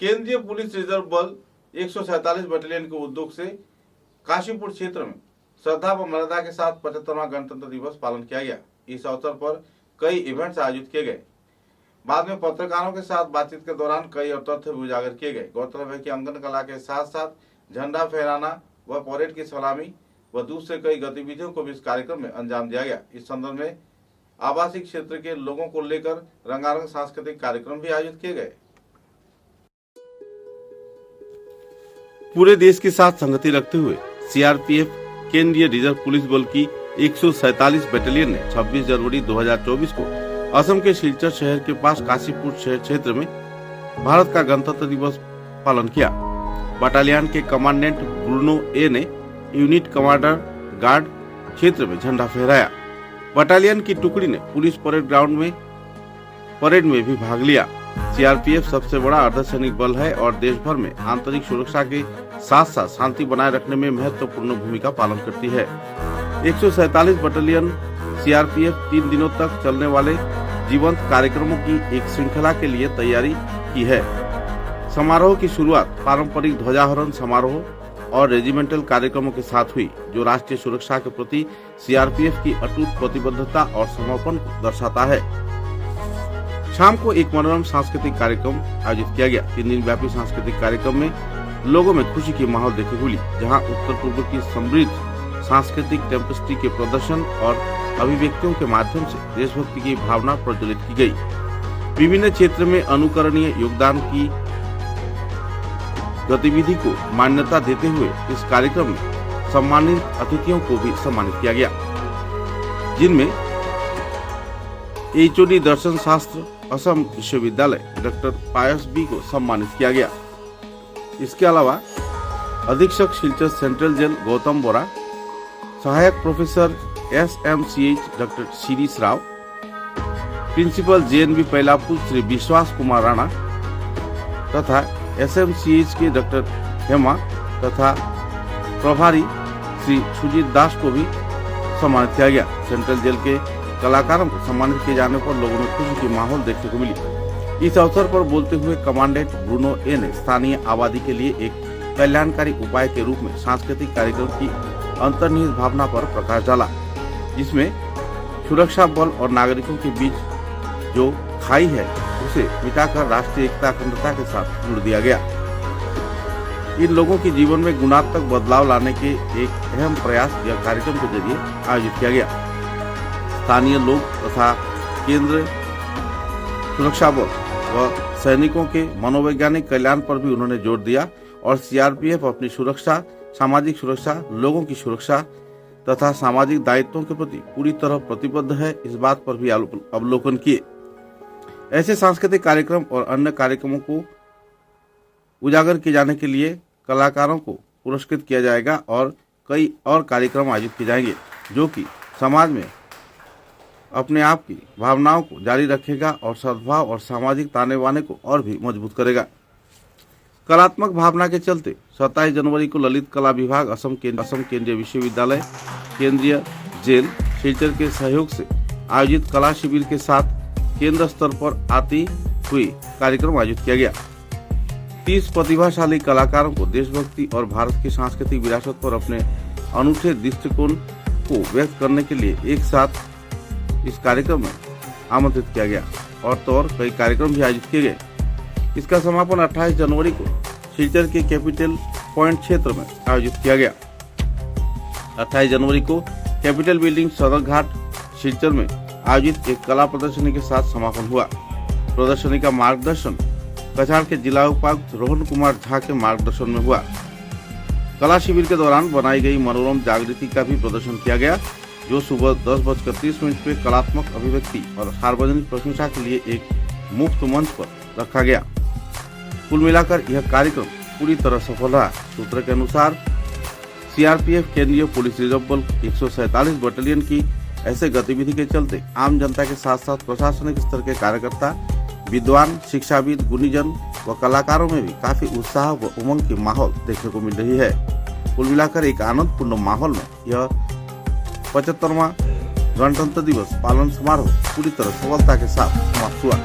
केंद्रीय police reserve बल 147 battalion के उद्योग से काशीपुर क्षेत्र में श्रद्धा व मर्यादा के साथ 75वां गणतंत्र दिवस पालन किया गया। इस अवसर पर कई इवेंट्स आयोजित किए गए। बाद में पत्रकारों के साथ बातचीत के दौरान कई और तथ्य भी उजागर किए गए। गौरतलब है कि अंगन कला के साथ साथ झंडा फहराना व परेड की सलामी व दूसरे कई गतिविधियों को भी इस कार्यक्रम में अंजाम दिया गया। इस संदर्भ में आवासीय क्षेत्र के लोगों को लेकर रंगारंग सांस्कृतिक कार्यक्रम भी आयोजित किए गए। पूरे देश के साथ संगति रखते हुए सीआरपीएफ केंद्रीय रिजर्व पुलिस बल की 147 बटालियन ने 26 जनवरी 2024 को असम के सिलचर शहर के पास काशीपुर शहर क्षेत्र में भारत का गणतंत्र दिवस पालन किया। बटालियन के कमांडेंट ब्रूनो ए ने यूनिट कमांडर गार्ड क्षेत्र में झंडा फहराया। बटालियन की टुकड़ी ने पुलिस परेड में भी भाग लिया। सीआरपीएफ सबसे बड़ा अर्धसैनिक बल है और देश भर में आंतरिक सुरक्षा के साथ साथ शांति बनाए रखने में महत्वपूर्ण भूमिका पालन करती है। 147 बटालियन सीआरपीएफ 3 दिनों तक चलने वाले जीवंत कार्यक्रमों की एक श्रृंखला के लिए तैयारी की है। समारोह की शुरुआत पारंपरिक ध्वजारोहण समारोह और रेजिमेंटल कार्यक्रमों के साथ हुई, जो राष्ट्रीय सुरक्षा के प्रति सीआरपीएफ की अटूट प्रतिबद्धता और समर्पण को दर्शाता है। शाम को एक मनोरम सांस्कृतिक कार्यक्रम आयोजित किया गया। 3 दिन व्यापी सांस्कृतिक कार्यक्रम में लोगों में खुशी की माहौल देखने को मिली, जहां उत्तर पूर्व की समृद्ध सांस्कृतिक टेम्पस्ट्री के प्रदर्शन और अभिव्यक्तियों के माध्यम से देशभक्ति की भावना प्रज्वलित की गई। विभिन्न क्षेत्र में अनुकरणीय योगदान की गतिविधि को मान्यता देते हुए इस कार्यक्रम में सम्मानित अतिथियों को भी सम्मानित किया गया, जिनमें एचओडी दर्शन शास्त्र असम विश्वविद्यालय डॉक्टर पायस बी को सम्मानित किया गया। इसके अलावा अधीक्षक सिलचर सेंट्रल जेल गौतम बोरा, सहायक professor SMCH doctor Shirish Rao, principal JNV Pailapur Shri Vishwas Kumar Rana तथा SMCH के डॉक्टर हेमा तथा प्रभारी श्री सुजीत दास को भी सम्मानित किया गया। सेंट्रल जेल के कलाकारों को सम्मानित किए जाने पर लोगों में खुशी की माहौल देखने को मिली। इस अवसर पर बोलते हुए कमांडेंट ब्रूनो ए ने स्थानीय आबादी के लिए एक कल्याणकारी उपाय के रूप में सांस्कृतिक कार्यक्रम की अंतर्निहित भावना पर प्रकाश डाला, जिसमें सुरक्षा बल और नागरिकों के बीच जो खाई है उसे मिटाकर राष्ट्रीय एकता अखंडता के साथ जुड़ दिया गया। इन लोगों के जीवन में गुणात्मक बदलाव लाने के एक अहम प्रयास यह कार्यक्रम के जरिए आयोजित किया गया। स्थानीय लोग तथा केंद्र सुरक्षा बल व सैनिकों के मनोवैज्ञानिक कल्याण पर भी उन्होंने जोर दिया और सीआरपीएफ अपनी सुरक्षा, सामाजिक सुरक्षा, लोगों की सुरक्षा तथा सामाजिक दायित्वों के प्रति पूरी तरह प्रतिबद्ध है, इस बात पर भी अवलोकन किए। ऐसे सांस्कृतिक कार्यक्रम और अन्य कार्यक्रमों को उजागर किए जाने के लिए कलाकारों को पुरस्कृत किया जाएगा और कई और कार्यक्रम आयोजित किए जाएंगे, जो कि समाज में अपने आप की भावनाओं को जारी रखेगा और सद्भाव और सामाजिक ताने बाने को और भी मजबूत करेगा। कलात्मक भावना के चलते 27 जनवरी को ललित कला विभाग असम केंद्रीय विश्वविद्यालय केंद्रीय जेल सिलचर के सहयोग से आयोजित कला शिविर के साथ केंद्र स्तर पर आती हुई कार्यक्रम आयोजित किया गया। 30 प्रतिभाशाली कलाकारों को देशभक्ति और भारत की सांस्कृतिक विरासत पर अपने अनूठे दृष्टिकोण को व्यक्त करने के लिए एक साथ इस कार्यक्रम में आमंत्रित किया गया और कई कार्यक्रम भी आयोजित किए गए। इसका समापन 28 जनवरी को सिलचर के कैपिटल पॉइंट क्षेत्र में आयोजित किया गया। 28 जनवरी को कैपिटल बिल्डिंग सदर घाट सिलचर में आयोजित एक कला प्रदर्शनी के साथ समापन हुआ। प्रदर्शनी का मार्गदर्शन कछाड़ के जिला उपायुक्त रोहन कुमार झा के मार्गदर्शन में हुआ। कला शिविर के दौरान बनाई गई मनोरम जागृति का भी प्रदर्शन किया गया, जो सुबह 10:30 पे कलात्मक अभिव्यक्ति और सार्वजनिक प्रशंसा के लिए एक मुफ्त मंच पर रखा गया। कुल मिलाकर यह कार्यक्रम पूरी तरह सफल रहा। सूत्र के अनुसार सीआरपीएफ केंद्रीय पुलिस रिजर्व बल 147 बटालियन की ऐसे गतिविधि के चलते आम जनता के साथ साथ प्रशासनिक स्तर के कार्यकर्ता, विद्वान, शिक्षाविद, गुणीजन व कलाकारों में भी काफी उत्साह व उमंग की माहौल देखने को मिल रही है। कुल मिलाकर एक आनंदपूर्ण माहौल में यह 75वां गणतंत्र दिवस पालन समारोह पूरी तरह सफलता के साथ समाप्त हुआ।